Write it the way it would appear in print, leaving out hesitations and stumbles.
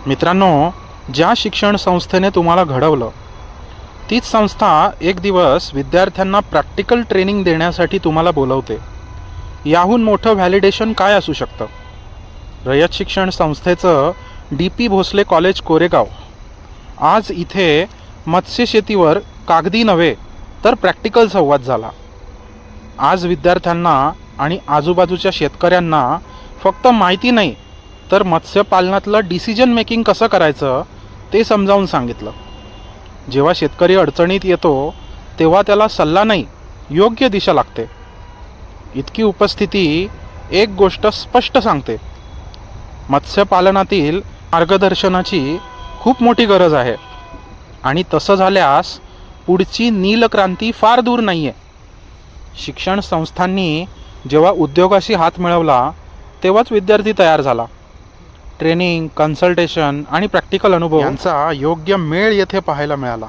मित्रांनो, ज्या शिक्षण संस्थेने तुम्हाला घडवलं तीच संस्था एक दिवस विद्यार्थ्यांना प्रॅक्टिकल ट्रेनिंग देण्यासाठी तुम्हाला बोलवते. याहून मोठं व्हॅलिडेशन काय असू शकतं? रयत शिक्षण संस्थेचं DP भोसले कॉलेज कोरेगाव आज इथे मत्स्य शेतीवर कागदी नव्हे तर प्रॅक्टिकल संवाद झाला. आज विद्यार्थ्यांना आणि आजूबाजूच्या शेतकऱ्यांना फक्त माहिती नाही तर मत्स्यपालनातलं डिसिजन मेकिंग कसं करायचं ते समजावून सांगितलं. जेव्हा शेतकरी अडचणीत येतो तेव्हा त्याला सल्ला नाही, योग्य दिशा लागते. इतकी उपस्थिती एक गोष्ट स्पष्ट सांगते, मत्स्यपालनातील मार्गदर्शनाची खूप मोठी गरज आहे. आणि तसं झाल्यास पुढची नीलक्रांती फार दूर नाही आहे. शिक्षण संस्थांनी जेव्हा उद्योगाशी हात मिळवला तेव्हाच विद्यार्थी तयार झाला. ट्रेनिंग, कन्सल्टेशन आणि प्रॅक्टिकल अनुभव यांचा योग्य मेळ येथे पाहायला मिळाला.